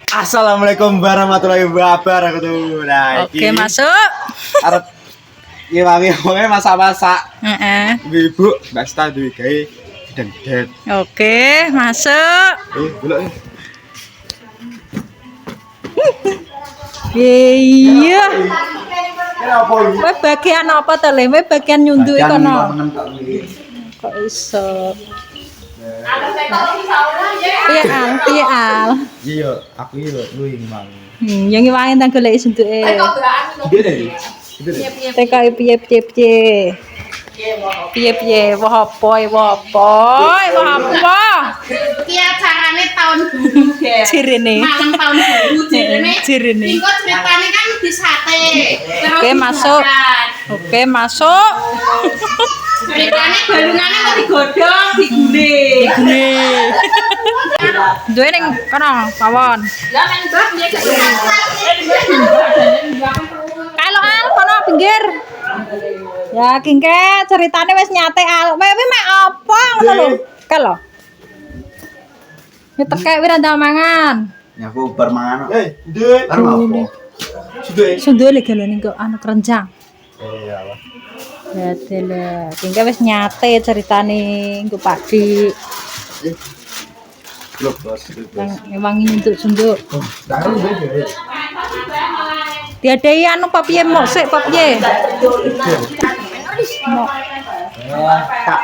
Assalamualaikum warahmatullahi wabarakatuh. Nah, Oke, masuk. Arep ngewangi wonge masak-masak. Heeh. Ibu, Mbak Sta duwe gawe gedeng-gedeng. Oke, masuk. Delok. Iya. Apa iki? Kowe bagian apa to, Le? Kowe bagian nyunduki kono. Kok iso? Piye al? Iya, aku iki lho luwih mang. Yang ngewangi nang golek sunduke. Gede. Teka piye. Wah apa? Ki acarane tahun baru, Guys. Jirene. Malam tahun baru Jirene. Engko ceritane kan di sate. Terus Oke, masuk. Oke, masuk. Ceritane balungane kok digodhong, digulih. Nih. Duwe ning kono, pawon. Lah nang bab ya Kalau al kono pinggir. Ya kingke ceritane wis nyate al. Kowe mek apa ngono lho? Kalau. Ya tekek wis ndak mangan. Ya aku bar mangan. Ndek. Arep apa? Sudah. Sundule galane kok anu kerenjang. Iya lah. Ya tele. Kingke wis nyate ceritane engko Pakdi. Loh, bos. Nang wangi untuk sunduk. Taruh deh. Diadai anu papiye mok sik papiye. Mok. Kak.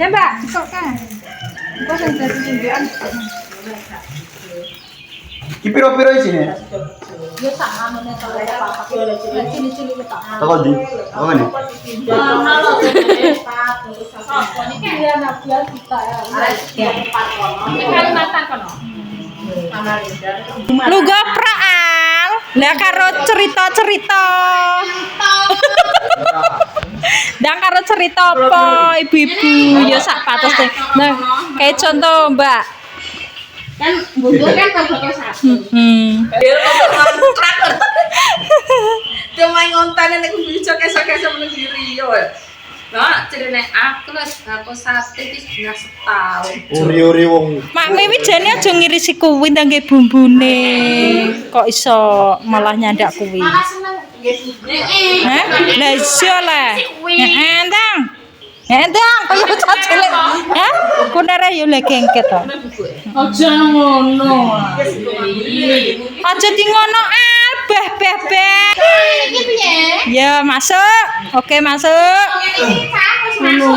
Mbak, kok kan? Kok sing dadi sundukan? Ki piro-piro isine? Ya sak anune to apa-apa. Cilik-cilik ketok. Toko ndi? Oh ngene. Lu goprak al. Lah karo cerita-cerita. Dan karo cerita apa ibu-ibu ya sak patos deh. Nah, kayak contoh Mbak. kan bundur kan kalau satu. Cuma ngontane nek bisa kesek-kesek meneng diri yo. Nah, cerene aku sate iki setengah setahun. Uri-uri wong. Mak Miwi jane aja ngirisi kuwi ndang bumbune. Kok iso malah nyandak kuwi? Malah seneng nggih. Hah? Lah iso lah. Heeh, Ndang. Ndang, kaya cah cilik. Hah? Kunere yo lek kengket to. Aja ngono. Aja di ngono al, beh. Iki piye? Ya, masuk. Oke, masuk. Ini wis masuk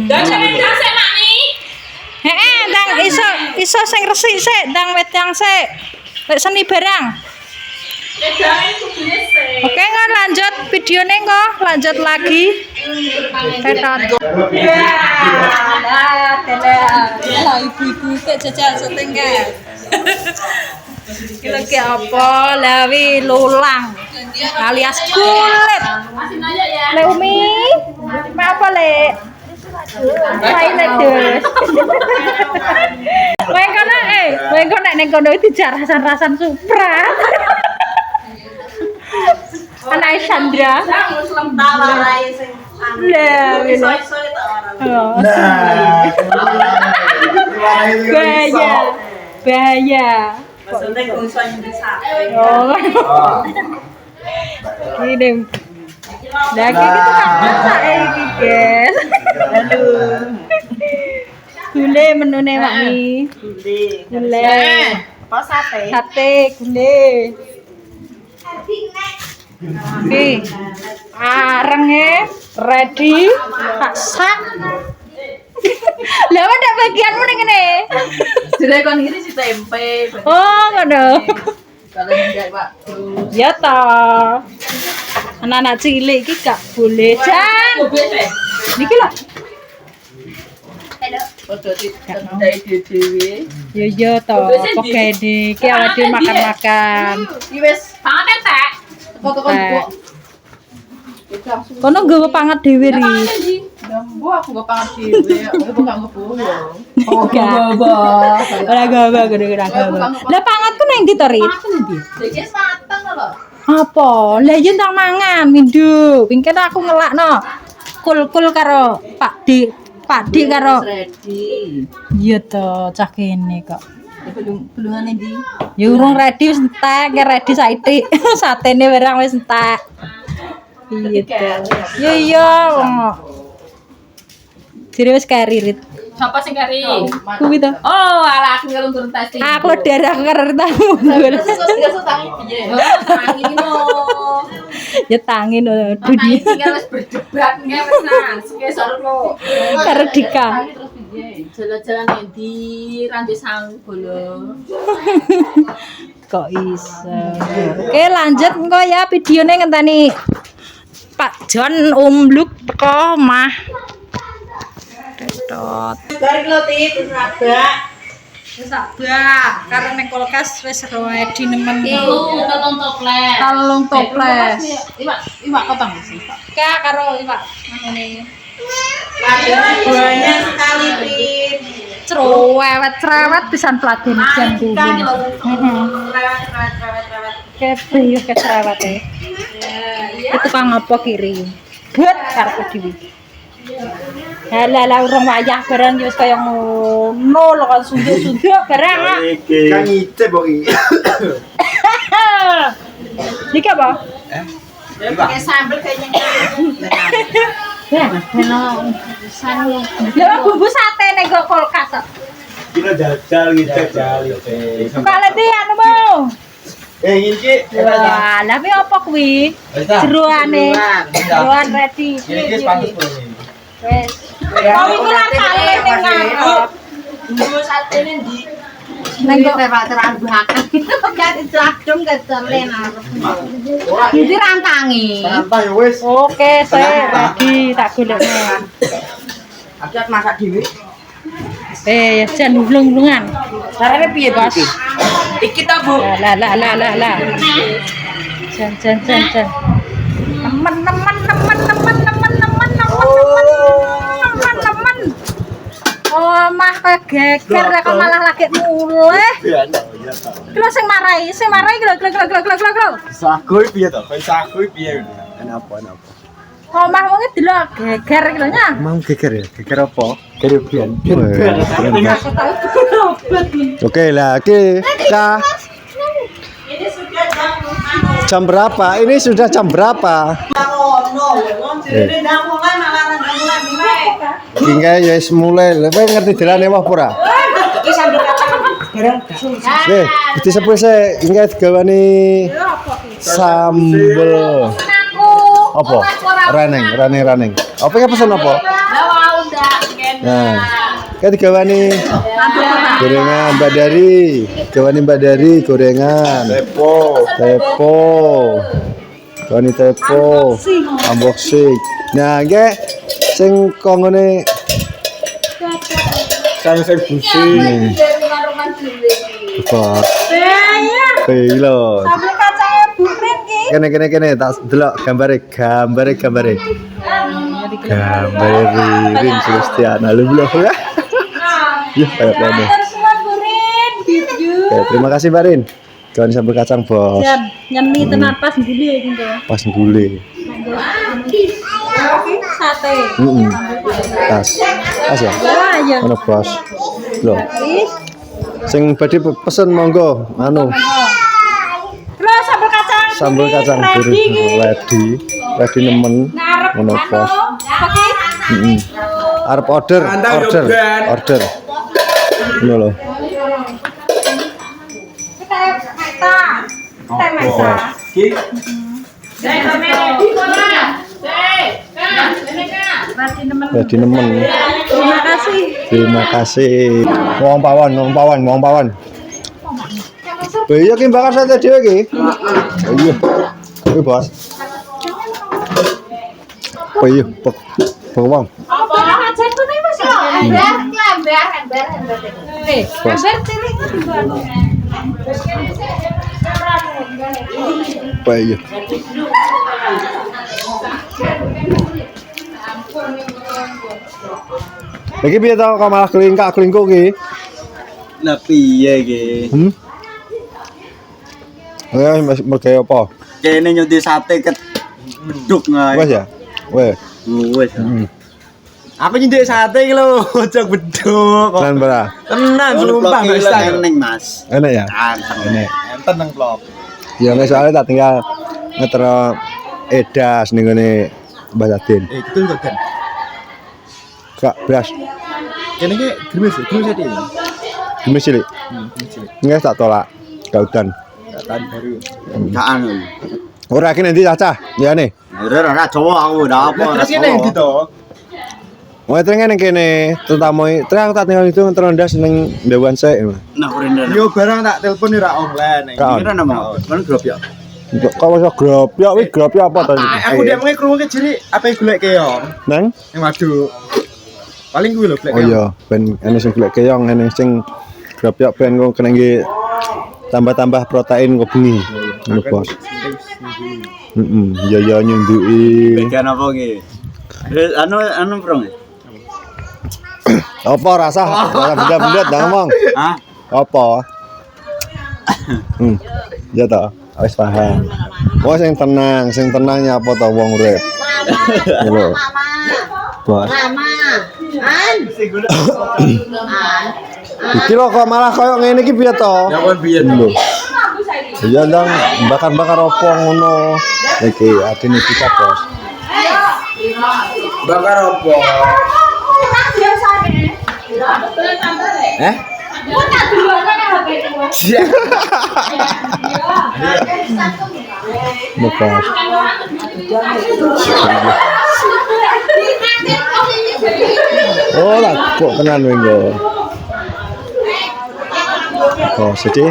Dan nek sik mak ni. Heeh, Ndang iso sing resik sik, Ndang wedang sik. Lek seni barang. Edange kudune sik. Oke, nggak lanjut videonya kok, lanjut lagi. Tetot. Nah, tele, ibu-ibu kayak jajal syuting kan. Kilo ke apa? Lawi lulang, alias kulit. Masih aja ya. Le Umi, mau apa le? Toilet dus. Main kono neng kono itu rasan supra. Anak Sandra. Sementara rae sing Lah, ngono. Oh, bahaya. maksudnya kuwi nyundi sate. Oh. Gini. Lah iki tukang masak iki, guys. Aduh. Gule menune Mak Mi. Gule. Apa sate? Sate gule. Oke. Arenge ready. Tak sak. Lah ada bagianmu ning ngene. Sudah kon ini si tempe. Oh, ngono. Kalau enggak Pak. Ya toh. Anak-anak cilik iki gak boleh, Jan. Niki lho. Foto dari dhewe. Yo toh, pokoke iki awake makan-makan. Iki wis pangan tak. Foto kon. Kono nggawa pangat dhewe ri. Gambo aku gak pangat dhewe, aku gak ngebuh. Oh, ora gawa gara-gara gawa. Lah pangatku nang ndi to, Rit? Iki mateng lho. Apa? Lah yen tak mangan minduk. Pingken aku ngelakno. Kul-kul karo Pak Dik. Pak Dik karo Ready. iya to, cah kene kok. Belungane ndi? Ya urung ready wis entek, ya ready saiki. Satene barang wis entek. Iya to. Ya iya. Jere wis kari Rit. Siapa sing kari? Kuwi to. Oh, alah aku ngelung turun testing. Aku darah karo tamu. Terus tangi piye? Tangi no. Ya tangi no Tangi dunia tinggal wis berdebat nggak wis nang. Sekesar lo. karo Dika. Terus piye? Jalan-jalan endi ranti sanggo lho. Kok iso. Oke, lanjut engko ya videone ngenteni Pak John umbluk teko omah. Tetot. Balik lo Tit, terus nabak. Wis sabak karo ning kulkas wis ready nemen. Telung toples. Talung toples. Iwak potong sih. Ka karo iwak ngene. Banyak sekali Tit. Cerewet pisan peladen jan kuwi. Heeh. Kepriyo kecerewet e. Itu kang apa kiri. Buat karepku dhewe. Halah urung wayah barang wis kaya ngono lho kan sunduk-sunduk barang. Kan ngicip kok iki. Iki apa? Pakai sambel kayaknya. Lha bumbu sate ning go kulkas kok. Kita jajal jajal. Kale ti anu mau. Iki. Wah, lha kuwi apa kuwi? Jeroane. Jeroan ready. Iki pantes kuwi. Wes. Kok iku lan kale ning ngarep. Bumbu satene ndi? Nang go terang bakar. Kan celakdung ketelen arep. Iki rantangi. Sampah ya wis. Oke, saya ready tak golekno. Aku masak dhewe. Ya jan hulung-hulungan. Carane piye, Bos? Iki ta, Bu? Lah. Jan. Temen. Oh, mah kegeger kok malah lagi muleh. Kilo sing marai kilo. Sagu piye to? Ben sagu piye? Kenapa? Omah wong iki delok geger kilo nya. Mau geger ya? Geger apa? Geger bian. Oke lah, kita jam berapa? Ini sudah jam berapa? Hingga ya mulai, lebih ngerti jalan wah pura. Itu sepuluh saya ingat gawani sambel. Apa? Raneng. Apa yang pesan apa? Nah, kan digawani gorengan Mbak Dari gorengan. Tepo. Gawani tepo. Unboxing. Nah, nggih sing kongone Sang sing busi. Bos. Lho. Sambel kacangnya burin ki. Kene tak delok gambare. Gambare Ririn Sulistiana lu belum ya? Ya kayak mana? Oke, terima kasih Mbak Rin. Kawan sambal kacang bos. Jan, nyeni tenan pas gule gitu. Pas gule. Sate. Tas ya? Ya. Mana bos? Loh. Sing badhe pesen monggo anu. Terus sambel kacang Gurih ready nemen ngono bos. Oke. Arep order. Ngono lho. Ki. Ready nemen. Terima kasih. Wong pawon. Iya ki bakar sate dhewe ki. Iya. Kuwi bos. Iya, bawang. Apa aja tuh nih Mas? Ember. Iya. Iki piye to kok malah kelingkuk ki? Lah piye iki? Ya mergawe apa? Kene nyuti sate beduk ngae. Wes ya? Wes. Wes. Aku nyuti sate iki lho, ojo beduk. Tenan bara. Tenan sumpah eneng, Mas. Enak ya? Enek. Enten nang klop. Ya nek soalnya tak tinggal ngetero edas ning ngene Mbah Sadin. Itu kok kan. Kak beras. Kene iki grimis iki. Gemes cilik. Nggak tak tolak. Kaudan. Datan baru. Kaan lho. Ora ki nanti cacah, ya nih. Ora Jawa aku ndak apa. Terus kene ndi to? Mau terus ning kene, terutama terus tak tinggal itu terondas ning Dewan sik. Nah, urindane. Yo barang tak telepon ora online. Kira nama. Kan grup ya. Kok iso grop? Ya wi grop ya apa to? Aku dia mengi krungu ke jeri apa golek keong. Nang? Ning waduk. Paling kuwi lho golek Oh keong. iya, ben ana sing golek keong, ana sing grop ya ben kok kena nggih tambah-tambah protein kok bengi. Ngono bos. Ya ya nyunduki. Vegan apa ki? Anu prong. Apa rasa? Rasa benda-benda dah ngomong. Hah? Apa? Ya ta, wis paham. Oh sing tenang nyapa ta wong urip. Lho. Bos. Iki lho kok malah koyo ngene iki piye to? Ya kon biyen Lho. Ya ndang bakar-bakar opo ngono. Iki atine kita, Bos. bakar apa? Bos. Oh lah kok tenan wingo. Oh sedih.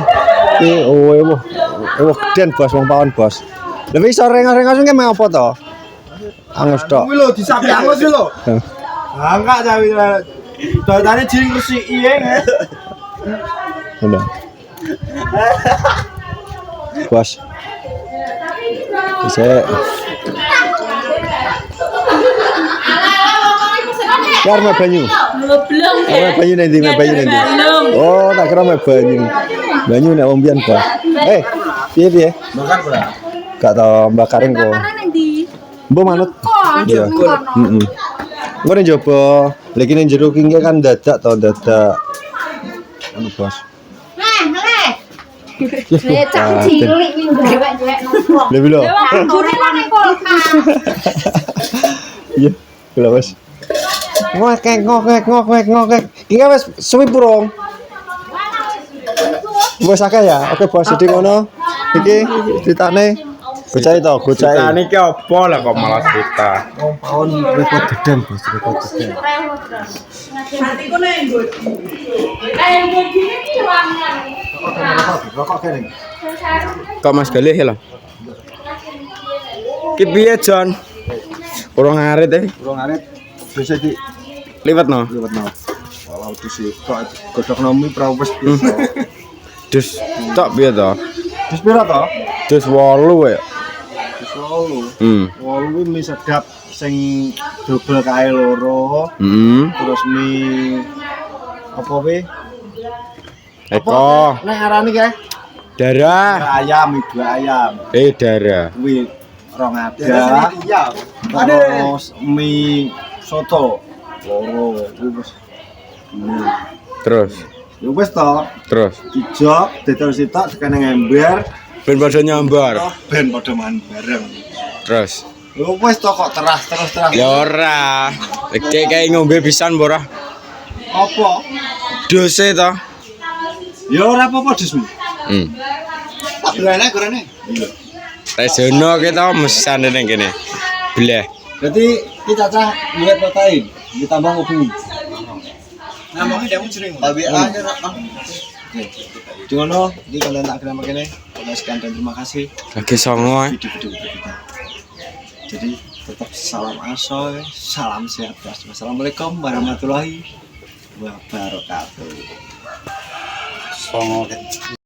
Den bos wong pawon bos. Lebih iso rengos-rengos ki mau apa to? Angus tok. Kuwi lho disapi angus lho. Ah enggak cawi. Dodane jing resiki ya. Udah. Bos. Bisa. Karena banyu. Belum Karena banyu nanti, banyu nanti. Oh, tak kira mah banyu. Banyu nek ombian, Bos. Piye? Bakar ora? Gak tau bakarin kok. Nanti. Mbok manut. Iya. Heeh. Engko ning jopo, lagi ning jero ki kan dadak to dadak. Anu, Bos. Cak cilik ning dewek-dewek nopo. Lebih lo. Jure nang kulkas. Iya, lho Bos. Ngokek. Iki wis suwi burung. Wis akeh ya. Oke, Bos, jadi ngono. Iki ceritane gocai to, gocai. Ceritane ki apa lah kok malah cerita. Pawon repot gedeng, Bos, repot gedeng. Rokok kene. Kok Mas Galih lho. Ki piye, Jon? Urung ngarit Burung arit bisa di liwat no. liwat no. Walau disi kok godhok nomi prawes biasa. Dus tok piye to? Wis pira to? Dus 8 ya. Wis 8. 8. 8 kuwi mie sedap sing double kae loro. Terus mie apa we? Eko, Nek arane kae darah. ayam, ibu ayam. Darah. Kuwi rong ada. Terus mie soto loro. Kuwi wis. Terus, Ya wis to. terus. Dijok, didol sitok tekan ember, Ben padha nyambar. ben padha mangan bareng. Terus. Lho wis to kok terus. Ya ora. Iki kae ngombe pisan apa ora? Apa? Dose to. Ya ora apa-apa desmu. Tak belane gorene. Iya. Resono kita mesan ning kene. Bleh. Berarti kita cacah mulai protein ditambah ngopi. Namanya dia sering. Tapi aja Di ngono, di konten tak kira makene. Sekian dan terima kasih. Lagi songo. Video-video kita. Jadi tetap salam asoy, salam sehat guys. Wassalamualaikum warahmatullahi wabarakatuh. Songo.